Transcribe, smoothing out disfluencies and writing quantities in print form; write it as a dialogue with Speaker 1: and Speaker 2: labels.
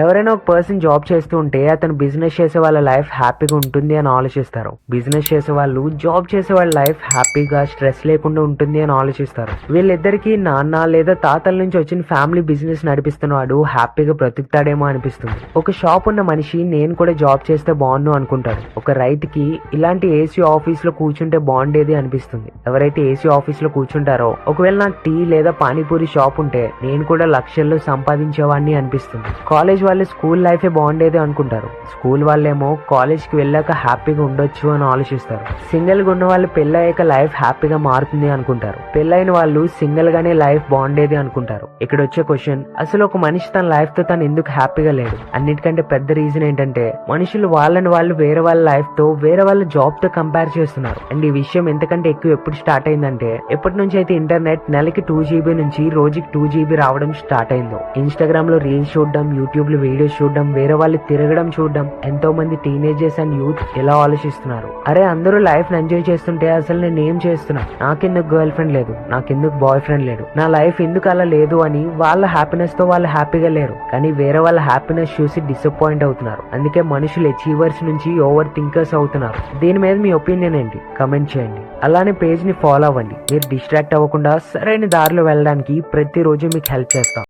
Speaker 1: ఎవరైనా ఒక person job చేస్తూ ఉంటే అతను బిజినెస్ చేసే వాళ్ళ లైఫ్ హ్యాపీగా ఉంటుంది అని ఆలోచిస్తారు. బిజినెస్ చేసే వాళ్ళు జాబ్ చేసే వాళ్ళ లైఫ్ హ్యాపీగా స్ట్రెస్ లేకుండా ఉంటుంది అని ఆలోచిస్తారు. వీళ్ళిద్దరికి నాన్న లేదా తాతల నుంచి వచ్చిన ఫ్యామిలీ బిజినెస్ నడిపిస్తున్నవాడు హ్యాపీగా బ్రతుకుతాడేమో అనిపిస్తుంది. ఒక షాప్ ఉన్న మనిషి నేను కూడా జాబ్ చేస్తే బాగుండు అనుకుంటాడు. ఒక రైతుకి ఇలాంటి ఏసీ ఆఫీస్ లో కూర్చుంటే బాగుండేది అనిపిస్తుంది. ఎవరైతే ఏసీ ఆఫీస్ లో కూర్చుంటారో ఒకవేళ నాకు టీ లేదా పానీపూరి షాప్ ఉంటే నేను కూడా లక్షల్లో సంపాదించేవాడిని అనిపిస్తుంది. కాలేజ్ వాళ్ళు స్కూల్ లైఫే బాగుండేది అనుకుంటారు. స్కూల్ వాళ్ళేమో కాలేజ్ కి వెళ్ళాక హ్యాపీగా ఉండొచ్చు అని ఆలోచిస్తారు. సింగిల్ గా ఉన్న వాళ్ళు పెళ్ళయ్యాక లైఫ్ హ్యాపీగా మారుతుంది అనుకుంటారు. పెళ్ళైన వాళ్ళు సింగిల్ గానే లైఫ్ బాగుండేది అనుకుంటారు. ఇక్కడ వచ్చే క్వశ్చన్, అసలు ఒక మనిషి తన లైఫ్ తో తను ఎందుకు హ్యాపీగా లేడు? అన్నిటికంటే పెద్ద రీజన్ ఏంటంటే మనుషులు వాళ్ళని వాళ్ళు వేరే వాళ్ళ లైఫ్ తో వేరే వాళ్ళ జాబ్ తో కంపేర్ చేస్తున్నారు. అండ్ ఈ విషయం ఎంతకంటే ఎక్కువ ఎప్పుడు స్టార్ట్ అయిందంటే ఎప్పటి నుంచి అయితే ఇంటర్నెట్ నెలకి 2 GB నుంచి రోజుకి 2 GB రావడం స్టార్ట్ అయిందో, ఇన్స్టాగ్రామ్ లో రీల్స్ చూడడం, యూట్యూబ్ లో వీడియోస్ చూడడం, వేరే వాళ్ళు తిరగడం చూడడం, ఎంతో మంది టీనేజర్స్ అండ్ యూత్ ఎలా ఆలోచిస్తున్నారు, అరే అందరూ లైఫ్ ని ఎంజాయ్ చేస్తుంటే అసలు నేను ఏం చేస్తున్నా, నాకెందుకు గర్ల్ ఫ్రెండ్ లేదు, నాకెందుకు బాయ్ ఫ్రెండ్ లేడు, నా లైఫ్ ఎందుకు అలా లేదు అని వాళ్ళ హ్యాపీనెస్ తో వాళ్ళు హ్యాపీగా లేరు. కానీ వేరే వాళ్ళ హ్యాపీనెస్ చూసి డిసప్పాయింట్ అవుతున్నారు. అందుకే మనుషులు అచీవర్స్ నుంచి ఓవర్ థింకర్స్ అవుతున్నారు. దీని మీద మీ ఒపీనియన్ ఏంటి? కమెంట్ చేయండి. అలానే పేజ్ ని ఫాలో అవ్వండి. మీరు డిస్ట్రాక్ట్ అవ్వకుండా సరైన దారిలో వెళ్ళడానికి ప్రతిరోజు మీకు హెల్ప్ చేస్తాం.